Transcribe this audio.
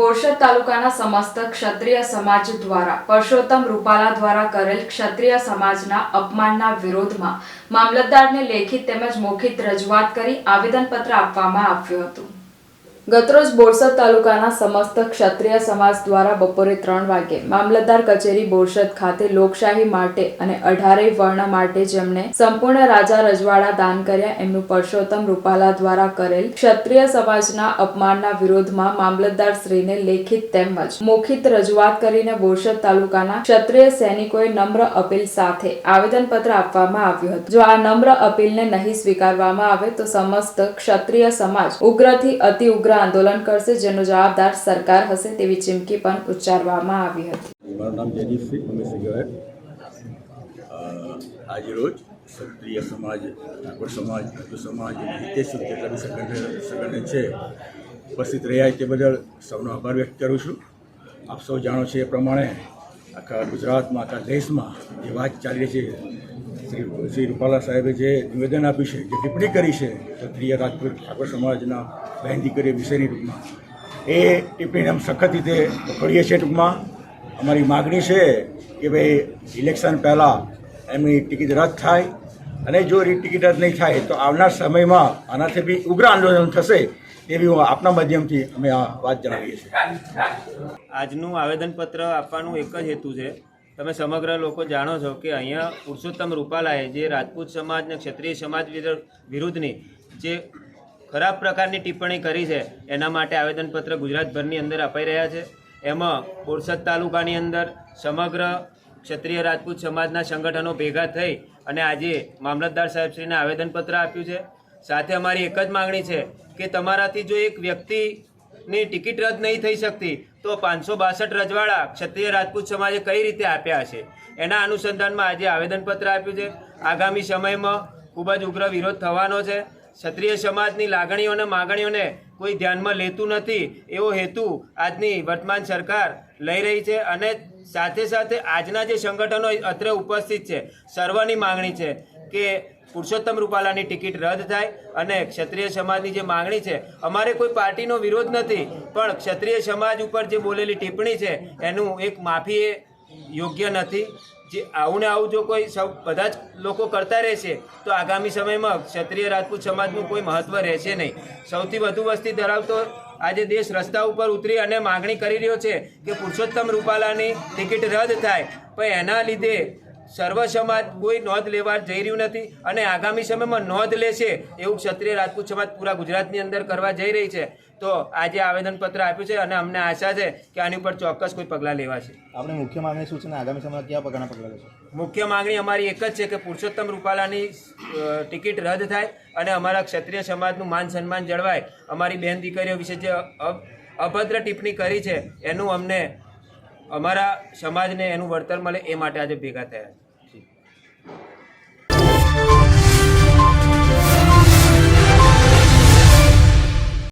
બોરસદ તાલુકાના સમસ્ત ક્ષત્રિય સમાજ દ્વારા પરસોત્તમ રૂપાલા દ્વારા કરેલ ક્ષત્રિય સમાજના અપમાનના વિરોધમાં મામલતદારને લેખિત તેમજ મૌખિક રજૂઆત કરી આવેદનપત્ર આપવામાં આવ્યું હતું। ગતરોજ બોરસદ તાલુકાના સમસ્ત ક્ષત્રિય સમાજ દ્વારા બપોરે 3 વાગે મામલતદાર કચેરી બોરસદ ખાતે લોકશાહી માટે અને 18 વર્ણ માટે જેમણે સંપૂર્ણ રાજા રજવાડા દાન કર્યા એમનું પરસોત્તમ રૂપાલા દ્વારા કરેલ ક્ષત્રિય સમાજના અપમાનના વિરોધમાં મામલતદાર શ્રીને લેખિત તેમજ મૌખિક રજૂઆત કરીને બોરસદ તાલુકાના ક્ષત્રિય સૈનિકોએ નમ્ર અપીલ સાથે આવેદનપત્ર આપવામાં આવ્યું હતું। જો આ નમ્ર અપીલને નહીં સ્વીકારવામાં આવે તો સમસ્ત ક્ષત્રિય સમાજ ઉગ્રથી અતિ ઉગ્ર आंदोलन करશે જેનો જવાબદાર સરકાર હશે તેવી ચીમકી પણ ઉચ્ચારવામાં આવી હતી। મારું નામ જયદીપસિંહ ઉમેશસિંહ ગોયલ। આજે રોજ ક્ષત્રિય સમાજ, ઠાકોર સમાજ, હિન્દુ સમાજ, હિતેશ જેટલા બી સંગઠન છે ઉપસ્થિત રહ્યા તે બદલ સૌનો આભાર વ્યક્ત કરું છું। આપ સૌ જાણો છો એ પ્રમાણે આખા ગુજરાતમાં, આખા દેશમાં જે વાત ચાલી રહી છે, શ્રી રૂપાલા સાહેબે જે નિવેદન આપ્યું છે, જે ટિપ્પણી કરી છે ક્ષત્રિય રાજપૂત ઠાકોર સમાજના બહેન દીકરીઓ વિશેની ટૂંકમાં એ ટિપ્પણીને અમે સખત રીતે પકડીએ છીએ। ટૂંકમાં અમારી માગણી છે કે ભાઈ ઇલેક્શન પહેલાં એમની ટિકિટ રદ થાય અને જો ટિકિટ રદ નહીં થાય તો આવનાર સમયમાં આનાથી બી ઉગ્ર આંદોલન થશે એવી હું આપના માધ્યમથી અમે આ વાત જણાવીએ છીએ। આજનું આવેદનપત્ર આપવાનું એક જ હેતુ છે। તમે સમગ્ર લોકો જાણો છો કે અહીંયા પુરુષોત્તમ રૂપાલાએ જે રાજપૂત સમાજ અને ક્ષત્રિય સમાજ વિરુદ્ધની જે ખરાબ પ્રકારની ટિપ્પણી કરી છે એના માટે આવેદનપત્ર ગુજરાતભરની અંદર અપાઈ રહ્યા છે। એમાં બોરસદ તાલુકાની અંદર સમગ્ર ક્ષત્રિય રાજપૂત સમાજના સંગઠનો ભેગા થઈ અને આજે મામલતદાર સાહેબશ્રીને આવેદનપત્ર આપ્યું છે। સાથે અમારી એક જ માગણી છે કે તમારાથી જો એક વ્યક્તિની ટિકિટ રદ નહીં થઈ શકતી તો 562 રજવાડા ક્ષત્રિય રાજપૂત સમાજે કઈ રીતે આપ્યા હશે, એના અનુસંધાનમાં આજે આવેદનપત્ર આપ્યું છે। આગામી સમયમાં ખૂબ જ ઉગ્ર વિરોધ થવાનો છે। ક્ષત્રિય સમાજની લાગણીઓ અને માગણીઓને કોઈ ધ્યાનમાં લેતું નથી એવો હેતુ આજની વર્તમાન સરકાર લઈ રહી છે અને સાથે સાથે આજના જે સંગઠનો અત્રે ઉપસ્થિત છે સર્વની માગણી છે કે પુરુષોત્તમ રૂપાલાની ટિકિટ રદ થાય અને ક્ષત્રિય સમાજની જે માગણી છે, અમારે કોઈ પાર્ટીનો વિરોધ નથી પણ ક્ષત્રિય સમાજ ઉપર જે બોલેલી ટિપ્પણી છે એનું એક માફી એ યોગ્ય નથી। જે આવું ને આવું જો કોઈ બધા જ લોકો કરતા રહેશે તો આગામી સમયમાં ક્ષત્રિય રાજપૂત સમાજનું કોઈ મહત્ત્વ રહેશે નહીં। સૌથી વધુ વસ્તી ધરાવતો આજે દેશ રસ્તા ઉપર ઉતરી અને માગણી કરી રહ્યો છે કે પુરુષોત્તમ રૂપાલાની ટિકિટ રદ થાય, પણ એના લીધે સર્વ સમાજ કોઈ નોંધ લેવા જઈ રહ્યું નથી અને આગામી સમયમાં નોંધ લેશે એવું ક્ષત્રિય રાજપૂત સમાજ પૂરા ગુજરાતની અંદર કરવા જઈ રહી છે। તો આજે આવેદનપત્ર આપ્યું છે અને અમને આશા છે કે આની ઉપર ચોક્કસ કોઈ પગલાં લેવાશે। આપણે મુખ્ય માંગણી શું છે અને આગામી સમયમાં કયા પ્રકારના પગલાં લેશો? મુખ્ય માંગણી અમારી એક જ છે કે પુરુષોત્તમ રૂપાલાની ટિકિટ રદ થાય અને અમારા ક્ષત્રિય સમાજનું માન સન્માન જળવાય। અમારી બહેન દીકરીઓ વિશે જે અભદ્ર ટિપ્પણી કરી છે એનું અમને અમારા સમાજને એનું વળતર મળે એ માટે આજે ભેગા થયા।